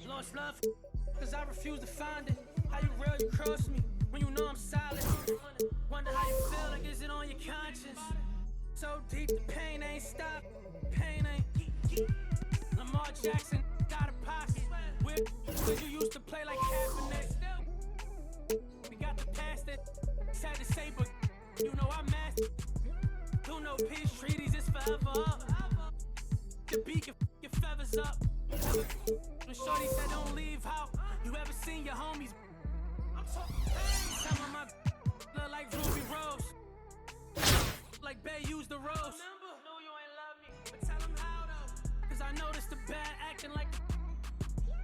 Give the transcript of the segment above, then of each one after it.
Lost love, cause I refuse to find it. How you real, you cross me, when you know I'm solid. Wonder how you feel, like is it on your conscience? So deep, the pain ain't stopped, pain ain't. Lamar Jackson, out of pocket. Weird, cause you used to play like Kaepernick. We got the past that, sad to say, but you know I mastered. Do no peace treaties, it's forever up. The beak, your feathers up. When shorty said don't leave, how you ever seen your homies? I'm talking some of my look like Ruby Rose, like Bay used the rose. No, you ain't love me, but tell them how though. Cause I noticed the bad acting like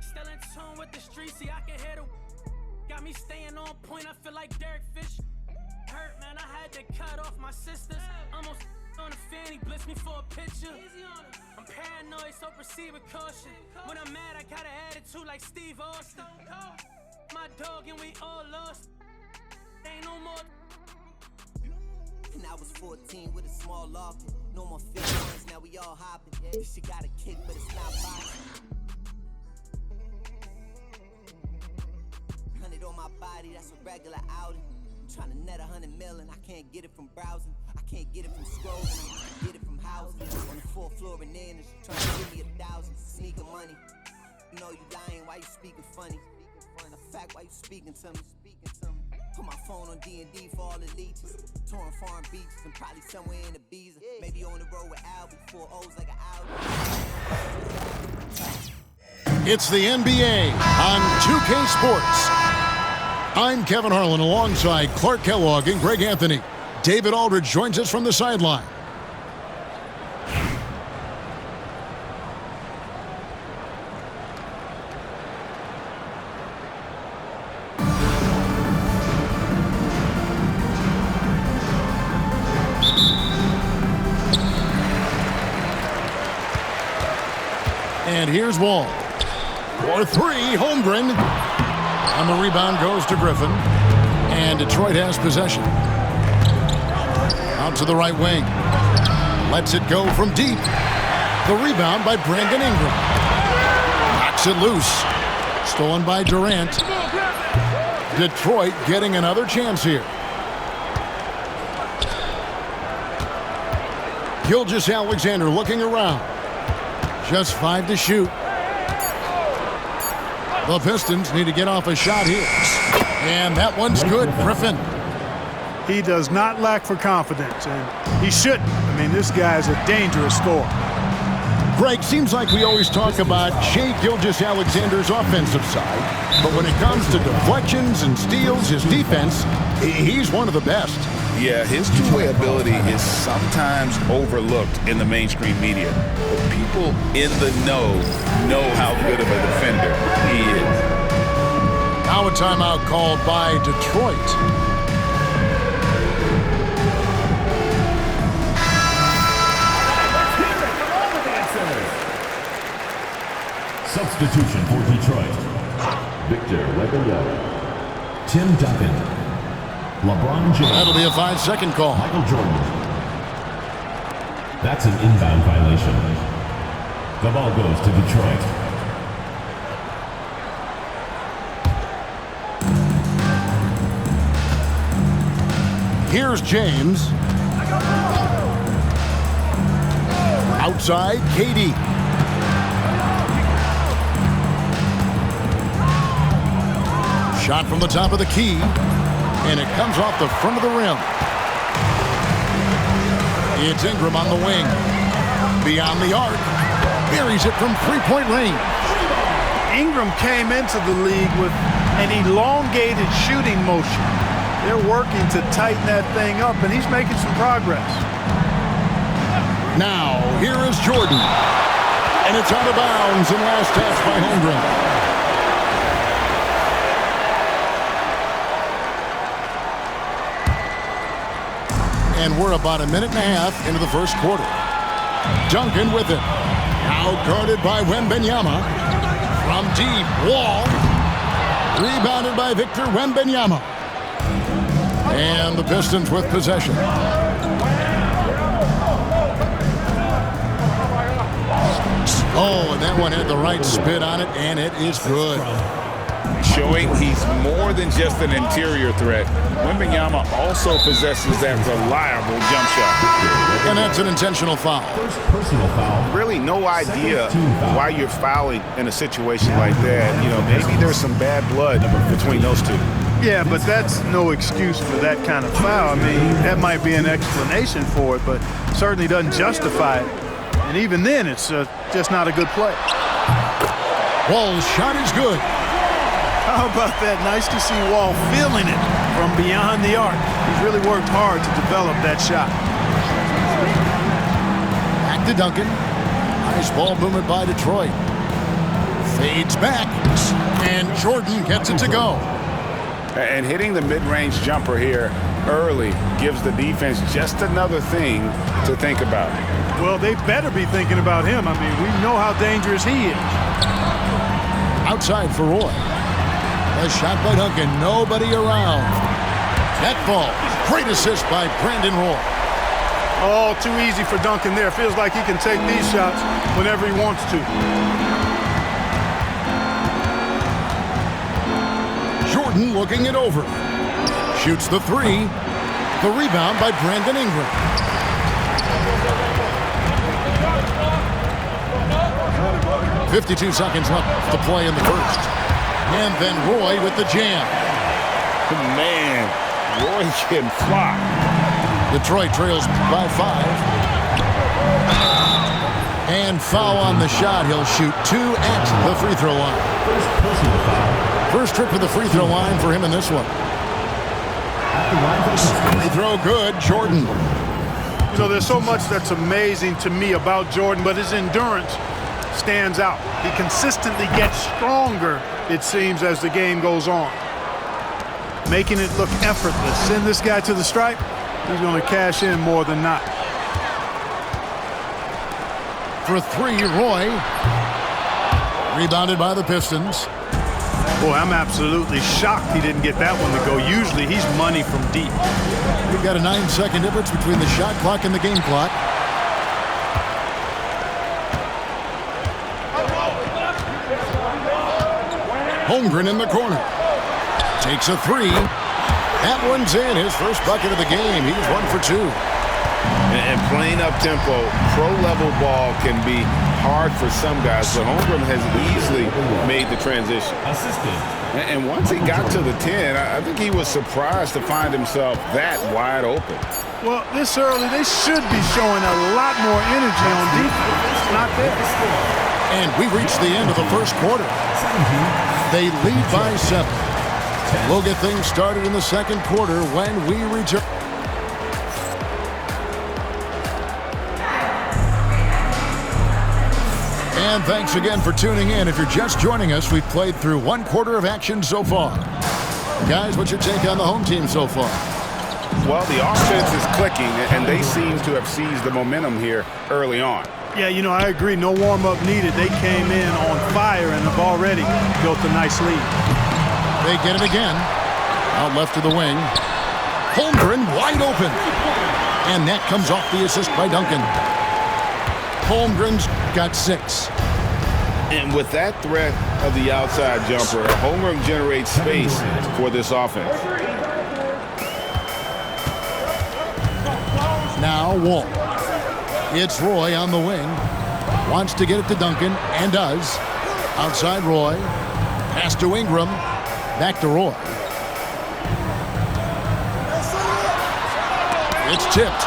still in tune with the streets. See, I can hear the got me staying on point. I feel like Derek Fish. Hurt, man, I had to cut off my sisters. Almost on a fan, he blitzed me for a picture. I'm paranoid, so proceed with caution. When I'm mad, I got an attitude like Steve Austin. My dog and we all lost. Ain't no more. And I was 14 with a small loft. No more feelings, now we all hopping. This shit got a kick, but it's not boxing. 100 on my body, that's a regular outing. Trying to net 100 million, I can't get it from browsing. I can't get it from scrolling, I used to get it from housing. On the 4th floor in Ennis, trying to give me 1,000. Sneaker money. You know you lying, why you speaking funny? The fact, why you speaking to me? Put my phone on D&D for all the leeches. Touring foreign beaches and probably somewhere in Ibiza. Maybe on the road with Albie, 4 O's like an Audi. It's the NBA on 2K Sports. I'm Kevin Harlan alongside Clark Kellogg and Greg Anthony. David Aldridge joins us from the sideline. And here's Wall. For 3, Holmgren. And the rebound goes to Griffin. And Detroit has possession. Out to the right wing. Lets it go from deep. The rebound by Brandon Ingram. Knocks it loose. Stolen by Durant. Detroit getting another chance here. Gilgeous-Alexander looking around. Just 5 to shoot. The Pistons need to get off a shot here. And that one's good. Griffin. He does not lack for confidence, and he shouldn't. I mean, this guy's a dangerous scorer. Greg, seems like we always talk about Shai Gilgeous-Alexander's offensive side, but when it comes to deflections and steals, his defense, he's one of the best. Yeah, his two-way ability is sometimes overlooked in the mainstream media. But people in the know how good of a defender he is. Now a timeout called by Detroit. Substitution for Detroit. Victor Wembanyama. Tim Duncan. LeBron James. That'll be a 5-second call. Michael Jordan. That's an inbound violation. The ball goes to Detroit. Here's James. Outside, KD. Shot from the top of the key. And it comes off the front of the rim. It's Ingram on the wing. Beyond the arc. Buries it from three-point range. Ingram came into the league with an elongated shooting motion. They're working to tighten that thing up, and he's making some progress. Now, here is Jordan. And it's out of bounds and last touch by Holmgren. And we're about a minute and a half into the first quarter. Duncan with it. Now guarded by Wembanyama. From deep, Wall. Rebounded by Victor Wembanyama. And the Pistons with possession. Oh, and That one had the right spin on it, and it is good. Showing he's more than just an interior threat. Wembanyama also possesses that reliable jump shot. And that's an intentional foul. First personal foul. Really no idea why you're fouling in a situation like that. You know, maybe there's some bad blood between those two. Yeah, but that's no excuse for that kind of foul. I mean, that might be an explanation for it, but certainly doesn't justify it. And even then, it's just not a good play. Wall's shot is good. How about that? Nice to see Wall feeling it from beyond the arc. He's really worked hard to develop that shot. Back to Duncan. Nice ball movement by Detroit. Fades back, and Jordan gets it to go. And hitting the mid-range jumper here early gives the defense just another thing to think about. Well, they better be thinking about him. I mean, we know how dangerous he is. Outside for Roy. A shot by Duncan, nobody around. That ball, great assist by Brandon Roy. Oh, too easy for Duncan there. Feels like he can take these shots whenever he wants to. Jordan looking it over. Shoots the three. The rebound by Brandon Ingram. .52 seconds left to play in the first. And then Roy with the jam. Man, Roy can fly. Detroit trails by 5. And foul on the shot. He'll shoot 2 at the free throw line. First personal foul. First trip to the free throw line for him in this one. Free throw good, Jordan. You know, there's so much that's amazing to me about Jordan, but his endurance stands out. He consistently gets stronger, it seems, as the game goes on. Making it look effortless. Send this guy to the stripe, he's going to cash in more than not. For 3, Roy. Rebounded by the Pistons. Boy, I'm absolutely shocked he didn't get that one to go. Usually he's money from deep. We've got a 9-second difference between the shot clock and the game clock. Holmgren in the corner. Takes a 3. That one's in. His first bucket of the game. He's 1 for 2. And playing up-tempo, pro-level ball can be hard for some guys, but Holmgren has easily made the transition. Assistant. And once he got to the 10, I think he was surprised to find himself that wide open. Well, this early, they should be showing a lot more energy on defense. It's not there. And we reached the end of the first quarter. They lead by 7. We'll get things started in the second quarter when we return. And thanks again for tuning in. If you're just joining us, we've played through 1 quarter of action so far. Guys, what's your take on the home team so far? Well, the offense is clicking, and they seem to have seized the momentum here early on. Yeah, you know, I agree. No warm-up needed. They came in on fire and have already built a nice lead. They get it again. Out left to the wing. Holmgren wide open. And that comes off the assist by Duncan. Holmgren's got 6. And with that threat of the outside jumper, Holmgren generates space for this offense. Now Wall. It's Roy on the wing. Wants to get it to Duncan, and does. Outside Roy. Pass to Ingram. Back to Roy. It's tipped.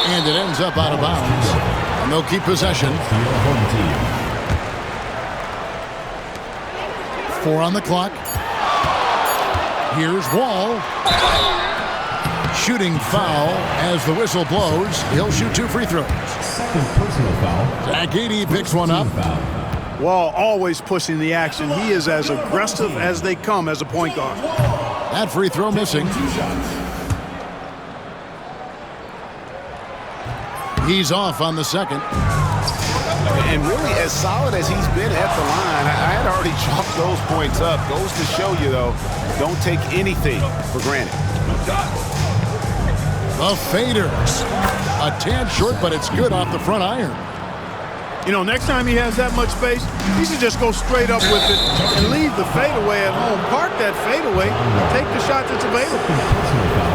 And it ends up out of bounds. And they'll keep possession. 4 on the clock. Here's Wall. Shooting foul as the whistle blows. He'll shoot 2 free throws. Second personal foul. Zach Edey picks one up. Wall always pushing the action. He is as aggressive as they come as a point guard. That free throw missing. He's off on the second. And really, as solid as he's been at the line, I had already chalked those points up. Goes to show you, though, don't take anything for granted. The faders. A tad short, but it's good off the front iron. You know, next time he has that much space, he should just go straight up with it and leave the fadeaway at home. Park that fadeaway and take the shot that's available.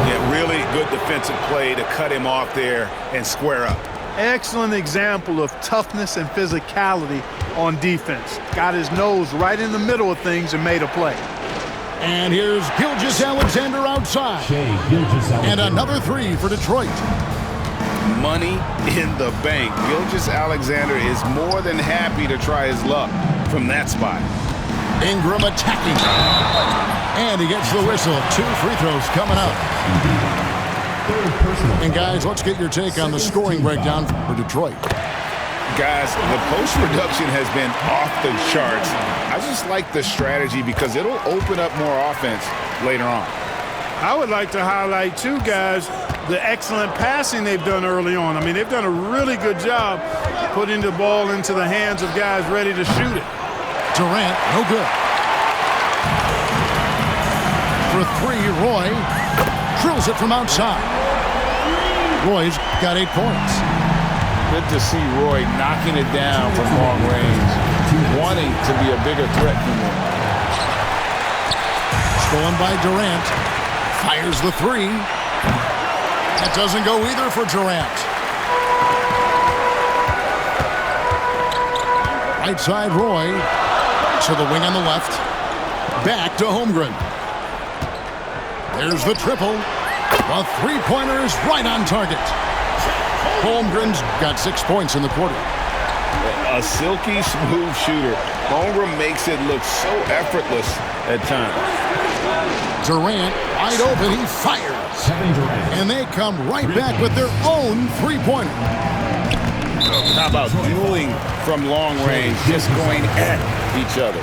Yeah, really good defensive play to cut him off there and square up. Excellent example of toughness and physicality on defense. Got his nose right in the middle of things and made a play. And here's Gilgeous-Alexander outside. And another three for Detroit. Money in the bank. Gilgeous-Alexander is more than happy to try his luck from that spot. Ingram attacking. And he gets the whistle. 2 free throws coming up. And guys, let's get your take on the scoring breakdown for Detroit. Guys, the post-production has been off the charts. I just like the strategy because it'll open up more offense later on. I would like to highlight, too, guys, the excellent passing they've done early on. I mean, they've done a really good job putting the ball into the hands of guys ready to shoot it. Durant, no good. For 3, Roy drills it from outside. Roy's got 8 points. Good to see Roy knocking it down from long range, wanting to be a bigger threat than him. Stolen by Durant. Fires the 3. That doesn't go either for Durant. Right side, Roy. To the wing on the left. Back to Holmgren. There's the triple. A 3-pointer is right on target. Holmgren's got 6 points in the quarter. A silky smooth shooter. Holmgren makes it look so effortless at times. Durant, wide open, he fires. And they come right back with their own 3-pointer. How about dueling from long range, just going at each other?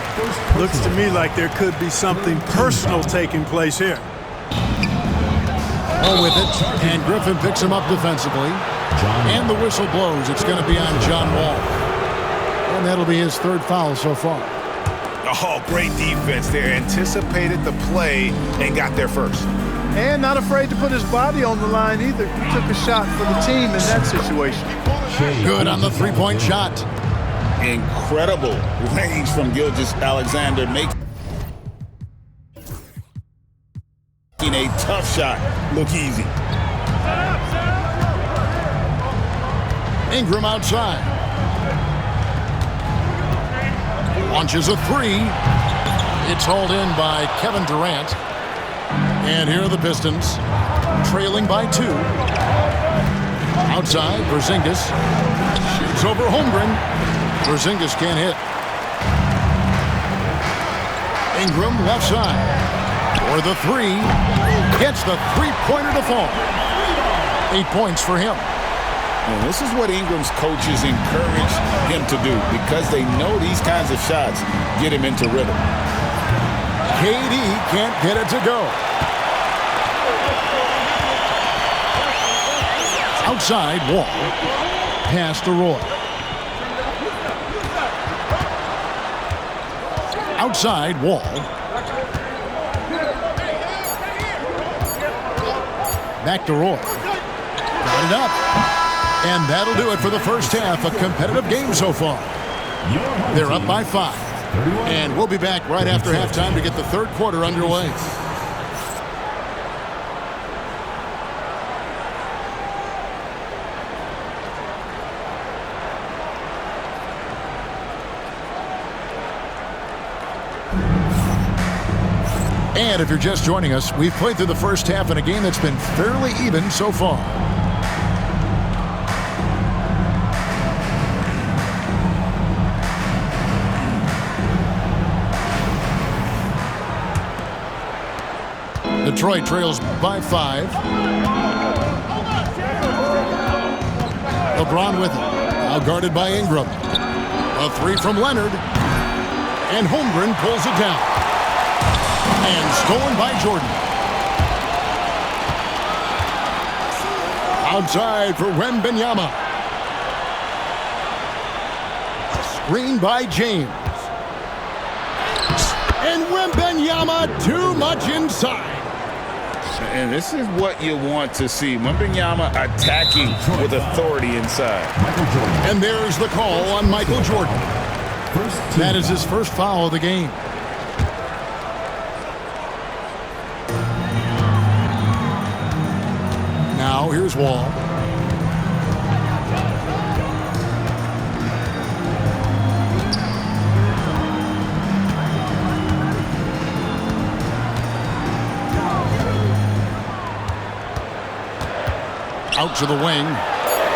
Looks to me like there could be something personal taking place here. Oh, with it, and Griffin picks him up defensively. And the whistle blows. It's going to be on John Wall. And that'll be his 3rd foul so far. Oh, great defense there. Anticipated the play and got there first. And not afraid to put his body on the line either. He took a shot for the team in that situation. Good on the 3-point shot. Incredible range from Gilgeous-Alexander, making a tough shot look easy. Ingram outside. Launches a 3. It's hauled in by Kevin Durant. And here are the Pistons, trailing by 2. Outside, Porzingis shoots over Holmgren. Porzingis can't hit. Ingram left side. For the 3. Gets the 3-pointer to fall. 8 points for him. And this is what Ingram's coaches encourage him to do because they know these kinds of shots get him into rhythm. KD can't get it to go. Outside, Wall. Pass to Roy. Outside, Wall. Back to Roy. Got it up. And that'll do it for the first half. A competitive game so far. They're up by 5. And we'll be back right after halftime to get the 3rd quarter underway. And if you're just joining us, we've played through the first half in a game that's been fairly even so far. Detroit trails by 5. LeBron with it. Now guarded by Ingram. A 3 from Leonard. And Holmgren pulls it down. And stolen by Jordan. Outside for Wembanyama. Screen by James. And Wembanyama too much inside. And this is what you want to see. Wembanyama attacking with authority inside. And there's the call on Michael Jordan. That is his first foul of the game. Now here's Wall. Out to the wing.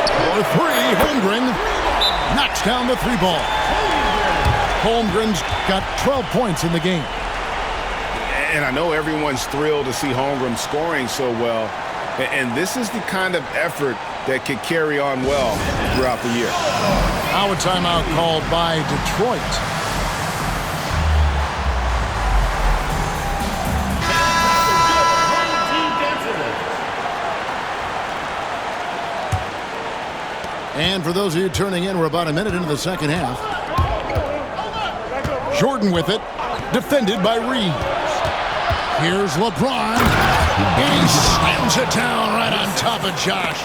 For three, Holmgren knocks down the three ball. Holmgren's got 12 points in the game. And I know everyone's thrilled to see Holmgren scoring so well. And this is the kind of effort that could carry on well throughout the year. Now a timeout called by Detroit. And for those of you turning in, we're about a minute into the second half. Jordan with it, defended by Reeves. Here's LeBron, and he slams it down right on top of Josh.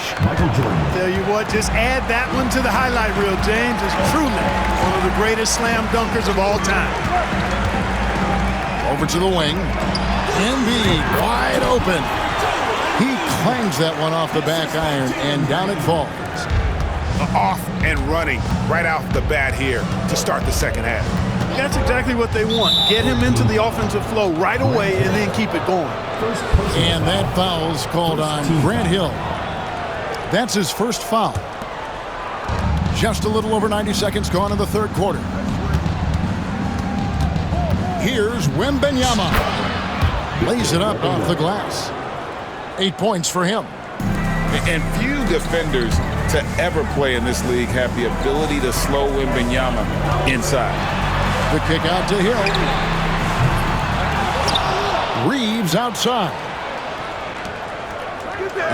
Tell you what, just add that one to the highlight reel, James. It's truly one of the greatest slam dunkers of all time. Over to the wing. Embiid wide open. He clangs that one off the back iron, and down it falls. Off and running right out the bat here to start the second half. That's exactly what they want. Get him into the offensive flow right away and then keep it going. And that foul's called on Grant Hill. That's his first foul. Just a little over 90 seconds gone in the third quarter. Here's Wembanyama. Lays it up off the glass. 8 points for him. And few defenders to ever play in this league have the ability to slow Wembanyama inside. The kick out to Hill. Reeves outside.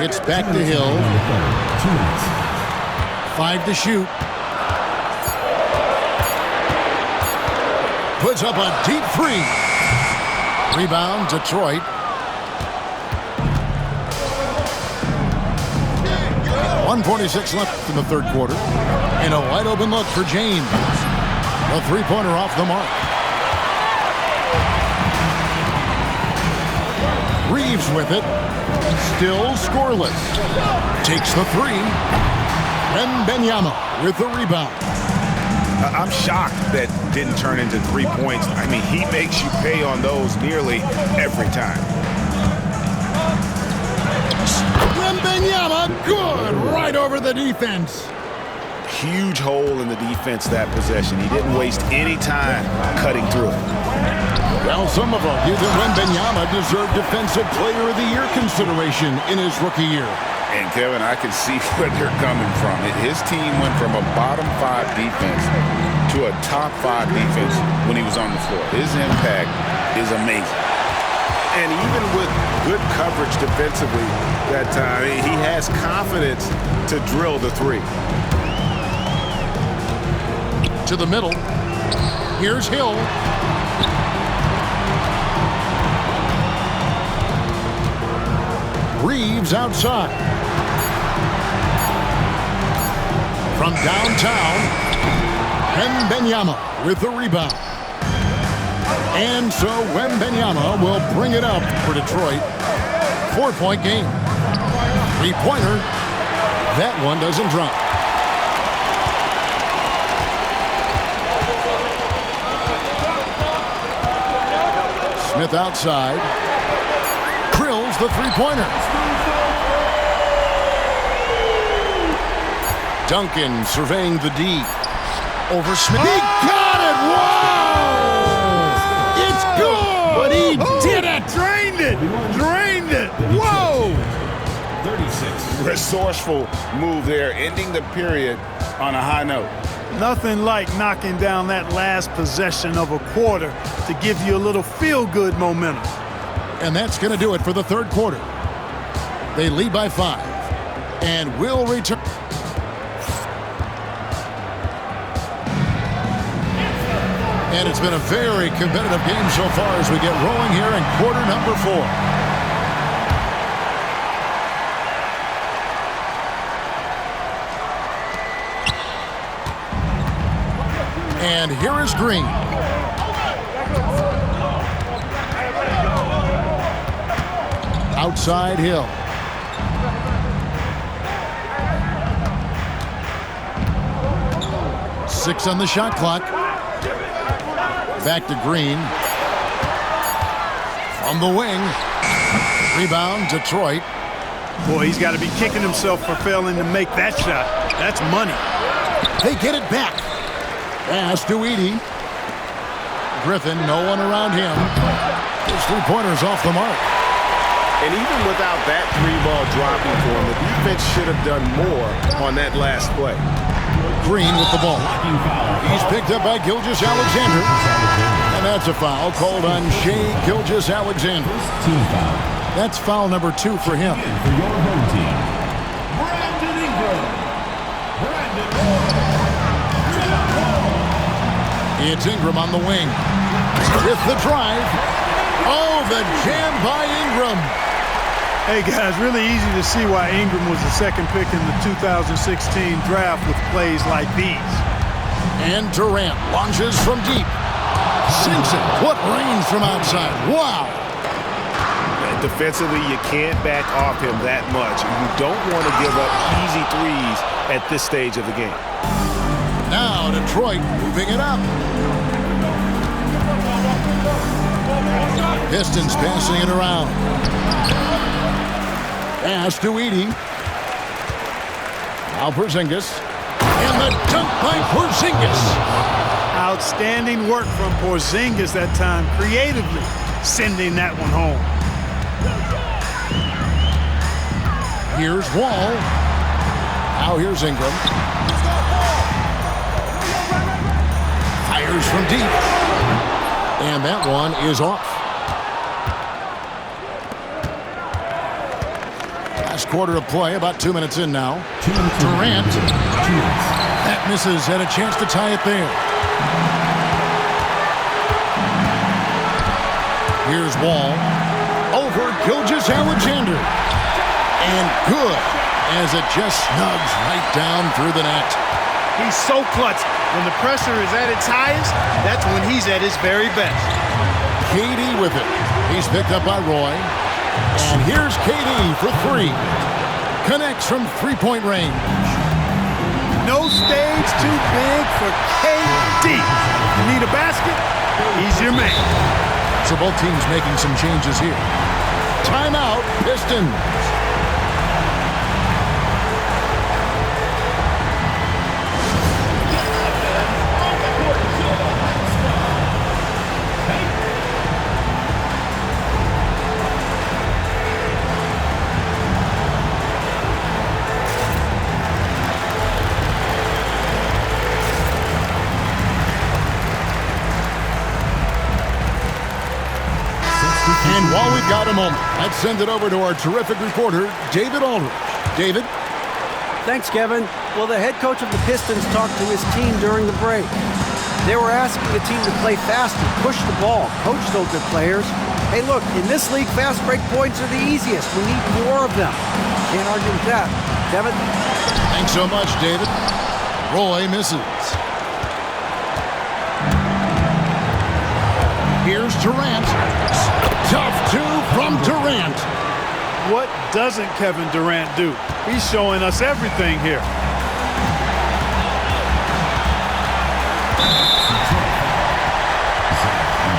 It's back to Hill. 5 to shoot. Puts up a deep three. Rebound, Detroit. 1:46 left in the third quarter. And a wide open look for James. A three-pointer off the mark. Reeves with it. Still scoreless. Takes the three. Wembanyama with the rebound. I'm shocked that didn't turn into 3 points. I mean, he makes you pay on those nearly every time. Wembanyama, good, right over the defense. Huge hole in the defense that possession. He didn't waste any time cutting through it. Well, some have argued that Wembanyama deserved Defensive Player of the Year consideration in his rookie year. And Kevin, I can see where they're coming from. His team went from a bottom 5 defense to a top 5 defense when he was on the floor. His impact is amazing. And even with good coverage defensively that time, he has confidence to drill the three. To the middle. Here's Hill. Reeves outside. From downtown, Wembanyama with the rebound. And so Wembanyama will bring it up for Detroit. 4-point game. Three-pointer. That one doesn't drop. Smith outside. Drills the three-pointer. Duncan surveying the D. Over Smith. He got it! Whoa! It's good! But he did it! Drained it! Drained it! Whoa! 36. Resourceful move there, ending the period on a high note. Nothing like knocking down that last possession of a quarter to give you a little feel-good momentum. And that's going to do it for the third quarter. They lead by 5 and will return. And it's been a very competitive game so far as we get rolling here in quarter number 4. And here is Green. Outside Hill. Six on the shot clock. Back to Green. From the wing. Rebound, Detroit. Boy, he's got to be kicking himself for failing to make that shot. That's money. They get it back. Pass to Edey. Griffin, no one around him. His three-pointer's off the mark. And even without that three-ball dropping for him, the defense should have done more on that last play. Green with the ball. He's picked up by Gilgeous-Alexander. And that's a foul called on Shai Gilgeous-Alexander. Team foul. That's foul number 2 for him. For your home team, Brandon Ingram. It's Ingram on the wing. With the drive. Oh, the jam by Ingram. Hey, guys, really easy to see why Ingram was the second pick in the 2016 draft with plays like these. And Durant launches from deep. Sinks it. What range from outside. Wow. Defensively, you can't back off him that much. You don't want to give up easy threes at this stage of the game. Now Detroit moving it up. Pistons passing it around. Pass to Edey. Now Porzingis. And the dunk by Porzingis. Outstanding work from Porzingis that time, creatively sending that one home. Here's Wall. Now here's Ingram. Fires from deep. And that one is off. Last quarter of play, about 2 minutes in now. Durant. That misses, had a chance to tie it there. Here's Wall. Over Gilgeous-Alexander. And good, as it just snugs right down through the net. He's so clutch. When the pressure is at its highest, that's when he's at his very best. KD with it. He's picked up by Roy. And here's KD for 3. Connects from three-point range. No stage too big for KD. You need a basket? He's your man. So both teams making some changes here. Timeout, Pistons. And while we've got a moment, let's send it over to our terrific reporter, David Aldridge. David? Thanks, Kevin. Well, the head coach of the Pistons talked to his team during the break. They were asking the team to play faster, push the ball, coach those good players. Hey, look, in this league, fast break points are the easiest. We need more of them. Can't argue with that. Kevin? Thanks so much, David. Roy misses. Here's Durant. Tough 2 from Durant. What doesn't Kevin Durant do? He's showing us everything here.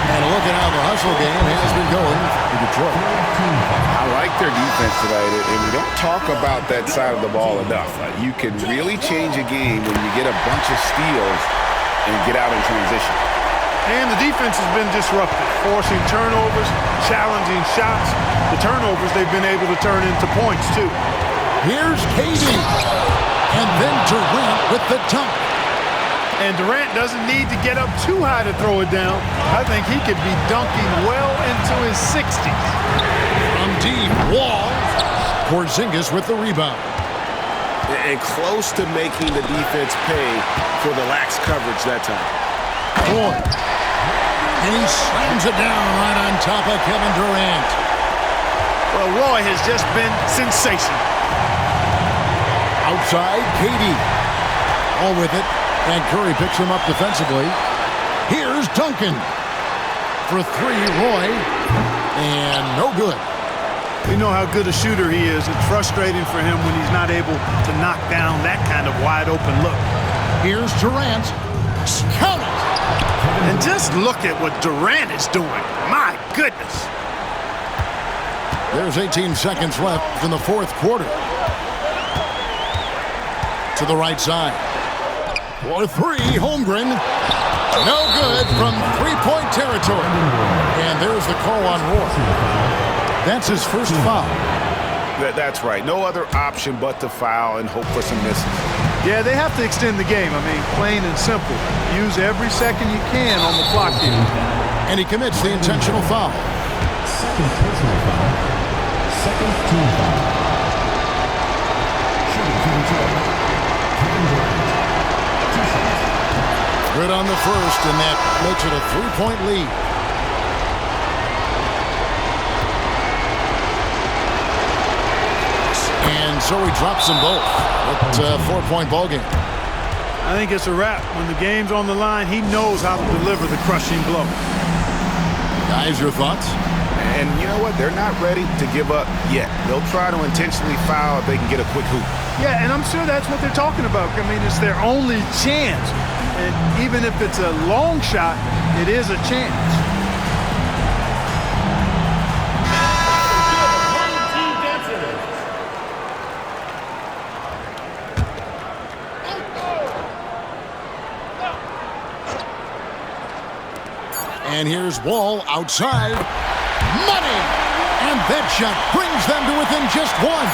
And look at how the hustle game has been going for Detroit. I like their defense tonight, and we don't talk about that side of the ball enough. You can really change a game when you get a bunch of steals and get out in transition. And the defense has been disruptive, forcing turnovers, challenging shots. The turnovers they've been able to turn into points, too. Here's KD. And then Durant with the dunk. And Durant doesn't need to get up too high to throw it down. I think he could be dunking well into his 60s. From deep, Wall. Porzingis with the rebound. And close to making the defense pay for the lax coverage that time. Boy. And he slams it down right on top of Kevin Durant. Well, Roy has just been sensational. Outside, KD. All with it. And Curry picks him up defensively. Here's Duncan. For three, Roy. And no good. You know how good a shooter he is. It's frustrating for him when he's not able to knock down that kind of wide-open look. Here's Durant. Count it. And just look at what Durant is doing. My goodness. There's 18 seconds left in the fourth quarter. To the right side. For three, Holmgren. No good from three-point territory. And there's the call on Roy. That's his first foul. That's right. No other option but to foul and hope for some misses. Yeah, they have to extend the game. I mean, plain and simple. Use every second you can on the clock here. And he commits the intentional foul. Second personal foul. Second team foul. Shooting to return. Kevin Durant. 2 shots. Good on the first, and that makes it a three-point lead. And so he drops them both. It's a 4-point ball game. I think it's a wrap. When the game's on the line, he knows how to deliver the crushing blow. Guys, your thoughts? And you know what? They're not ready to give up yet. They'll try to intentionally foul if they can get a quick hoop. Yeah, and I'm sure that's what they're talking about. I mean, it's their only chance. And even if it's a long shot, it is a chance. And here's Wall outside. Money! And that shot brings them to within just one.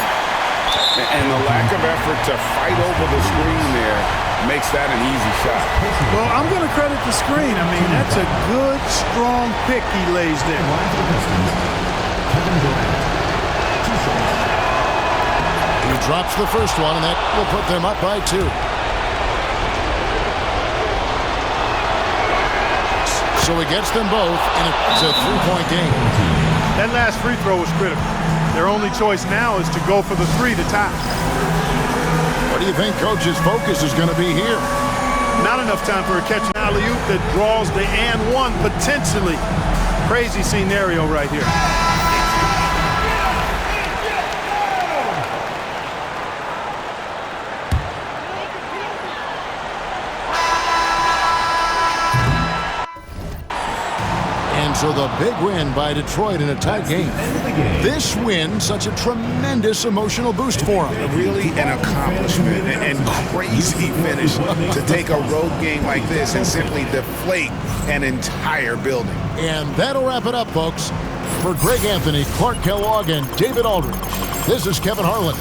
And the lack of effort to fight over the screen there makes that an easy shot. Well, I'm going to credit the screen. I mean, that's a good, strong pick he lays there. Kevin Durant. 2 shots. He drops the first one, and that will put them up by 2. So he gets them both, and it's a 3-point game. That last free throw was critical. Their only choice now is to go for the 3 to tie. What do you think Coach's focus is going to be here? Not enough time for a catch and alley-oop that draws the and one, potentially. Crazy scenario right here. So the big win by Detroit in a tight game. This win, such a tremendous emotional boost for them. Really an accomplishment and crazy finish to take a road game like this and simply deflate an entire building. And that'll wrap it up, folks. For Greg Anthony, Clark Kellogg, and David Aldridge, this is Kevin Harlan.